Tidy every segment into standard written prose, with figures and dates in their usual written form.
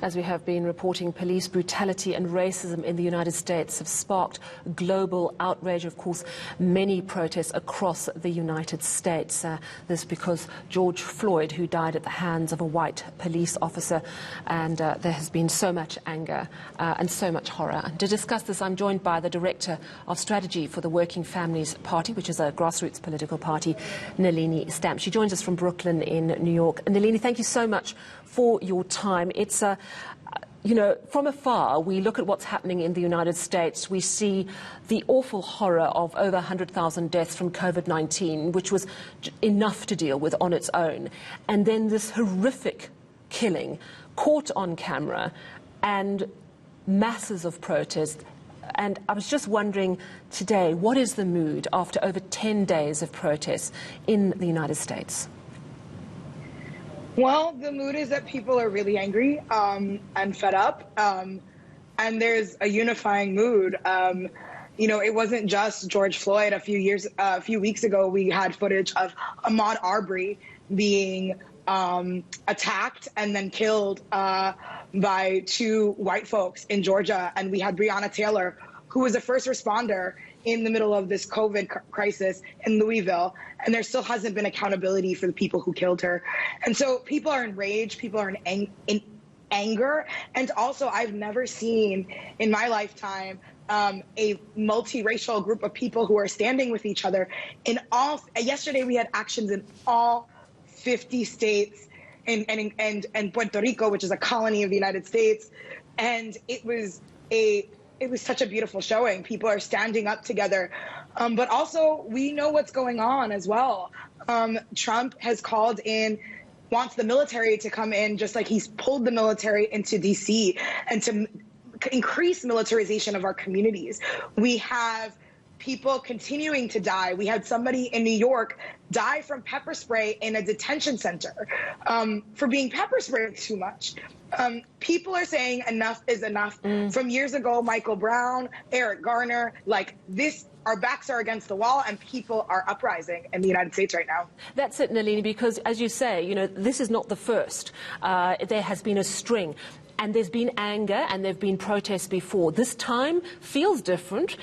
As we have been reporting, police brutality and racism in the United States have sparked global outrage. Of course, many protests across the United States. This because George Floyd, who died at the hands of a white police officer, and there has been so much anger and so much horror. And to discuss this, I'm joined by the Director of Strategy for the Working Families Party, which is a grassroots political party, Nalini Stamp. She joins us from Brooklyn in New York. Nalini, thank you so much for your time. It's you know, from afar, we look at what's happening in the United States. We see the awful horror of over 100,000 deaths from COVID-19, which was enough to deal with on its own. And then this horrific killing caught on camera and masses of protest. And I was just wondering today, what is the mood after over 10 days of protests in the United States? Well, the mood is that people are really angry and fed up, and there's a unifying mood. You know, it wasn't just George Floyd. A few weeks ago, we had footage of Ahmaud Arbery being attacked and then killed by two white folks in Georgia, and we had Breonna Taylor, who was a first responder in the middle of this COVID crisis in Louisville, and there still hasn't been accountability for the people who killed her. And so people are enraged, people are in anger, and also I've never seen in my lifetime a multiracial group of people who are standing with each other. Yesterday we had actions in all 50 states and Puerto Rico, which is a colony of the United States, and it was such a beautiful showing. People are standing up together. But also, we know what's going on as well. Trump has wants the military to come in, just like he's pulled the military into D.C. and to increase militarization of our communities. We have people continuing to die. We had somebody in New York die from pepper spray in a detention center for being pepper sprayed too much. People are saying enough is enough. From years ago, Michael Brown, Eric Garner, like this, our backs are against the wall and people are uprising in the United States right now. That's it, Nalini, because as you say, you know, this is not the first. There has been a string. And there's been anger and there have been protests before. This time feels different.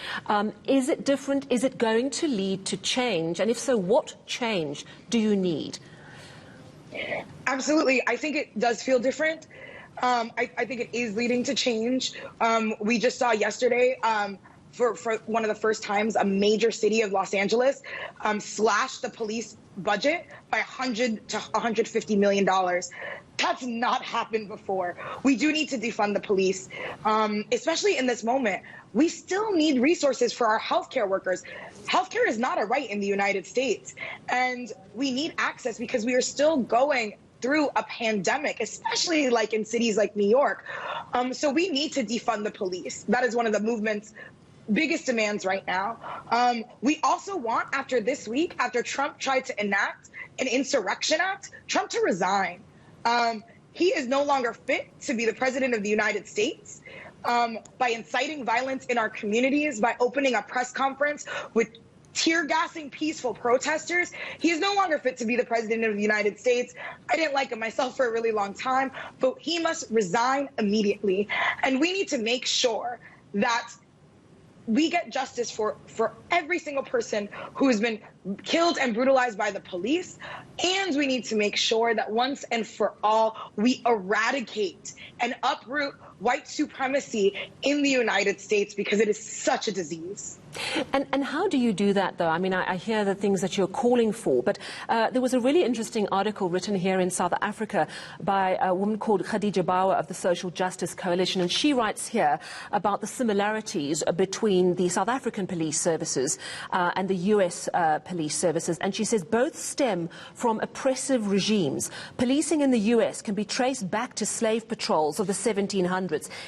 Is it different? Is it going to lead to change? And if so, what change do you need? Absolutely. I think it does feel different. I think it is leading to change. We just saw yesterday, for one of the first times, a major city of Los Angeles slashed the police budget by $100 to $150 million. That's not happened before. We do need to defund the police, especially in this moment. We still need resources for our healthcare workers. Healthcare is not a right in the United States, and we need access because we are still going through a pandemic, especially like in cities like New York. So we need to defund the police. That is one of the movement's biggest demands right now. We also want, after this week, after Trump tried to enact an insurrection act, Trump to resign. He is no longer fit to be the president of the United States. By inciting violence in our communities, by opening a press conference with tear gassing peaceful protesters, he is no longer fit to be the president of the United States. I didn't like him myself for a really long time, but he must resign immediately. And we need to make sure that we get justice for every single person who has been killed and brutalized by the police. And we need to make sure that once and for all, we eradicate and uproot white supremacy in the United States, because it is such a disease. And how do you do that, though? I mean, I hear the things that you're calling for, but there was a really interesting article written here in South Africa by a woman called Khadija Bauer of the Social Justice Coalition, and she writes here about the similarities between the South African police services and the US police services, and she says both stem from oppressive regimes. Policing in the US can be traced back to slave patrols of the 1700s.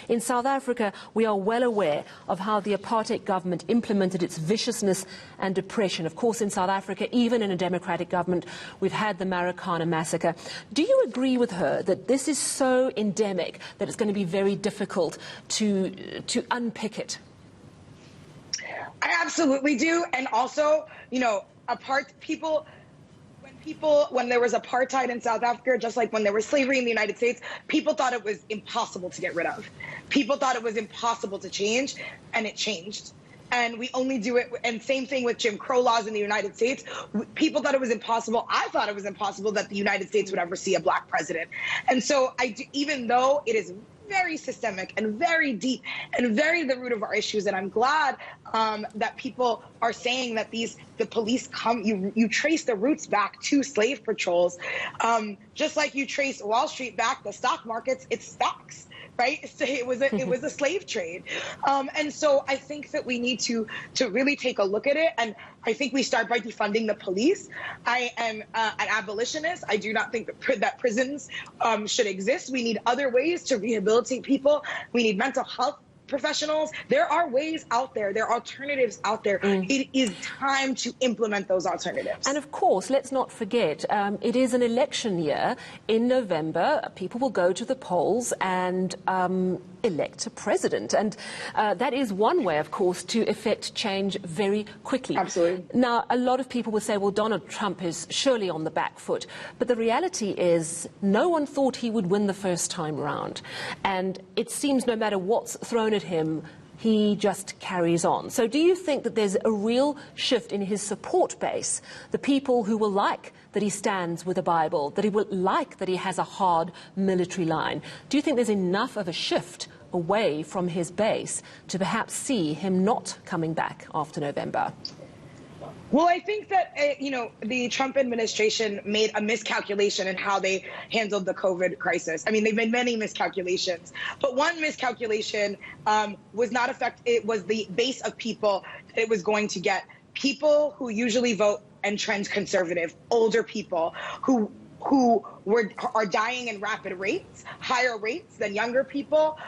In South Africa, we are well aware of how the apartheid government implemented its viciousness and oppression. Of course, in South Africa, even in a democratic government, we've had the Marikana massacre. Do you agree with her that this is so endemic that it's going to be very difficult to unpick it? I absolutely do. And also, you know, when people, when there was apartheid in South Africa, just like when there was slavery in the United States, people thought it was impossible to get rid of. People thought it was impossible to change, and it changed. And we only do it, and same thing with Jim Crow laws in the United States. People thought it was impossible. I thought it was impossible that the United States would ever see a black president. And so even though it is very systemic and very deep and very the root of our issues, and I'm glad that people are saying that the police you trace the roots back to slave patrols, just like you trace Wall Street back, the stock markets, it's stocks. Right? So it was a slave trade. And so I think that we need to really take a look at it. And I think we start by defunding the police. I am an abolitionist. I do not think that prisons should exist. We need other ways to rehabilitate people. We need mental health professionals. There are ways out there. There are alternatives out there. It is time to implement those alternatives. And of course, let's not forget, it is an election year. In November, people will go to the polls and elect a president. And that is one way, of course, to effect change very quickly. Absolutely. Now, a lot of people will say, well, Donald Trump is surely on the back foot. But the reality is no one thought he would win the first time round. And it seems no matter what's thrown at him, he just carries on. So do you think that there's a real shift in his support base, the people who will like that he stands with the Bible, that he will like that he has a hard military line? Do you think there's enough of a shift away from his base to perhaps see him not coming back after November? Well, I think that, the Trump administration made a miscalculation in how they handled the COVID crisis. I mean, they've made many miscalculations, but one miscalculation was not it was the base of people that it was going to get. People who usually vote and trend conservative, older people who are dying in rapid rates, higher rates than younger people,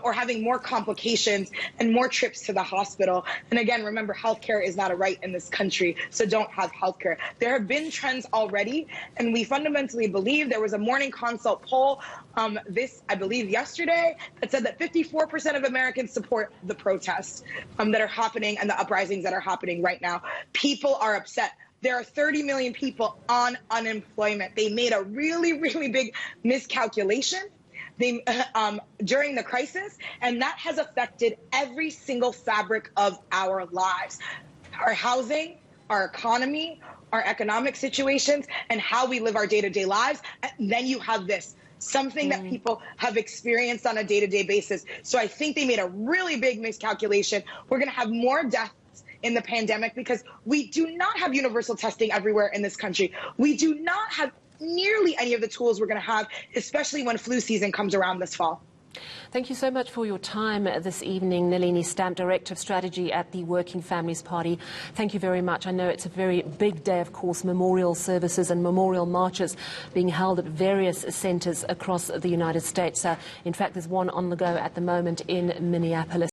or having more complications and more trips to the hospital. And again, remember, healthcare is not a right in this country, so don't have healthcare. There have been trends already, and we fundamentally believe there was a Morning Consult poll, I believe yesterday, that said that 54% of Americans support the protests that are happening and the uprisings that are happening right now. People are upset. There are 30 million people on unemployment. They made a really, really big miscalculation during the crisis, and that has affected every single fabric of our lives, our housing, our economy, our economic situations, and how we live our day-to-day lives. And then you have this, something that people have experienced on a day-to-day basis. So I think they made a really big miscalculation. We're going to have more deaths in the pandemic because we do not have universal testing everywhere in this country. We do not have nearly any of the tools we're going to have, especially when flu season comes around this fall. Thank you so much for your time this evening, Nalini Stamp, Director of Strategy at the Working Families Party. Thank you very much. I know it's a very big day, of course, memorial services and memorial marches being held at various centres across the United States. In fact, there's one on the go at the moment in Minneapolis.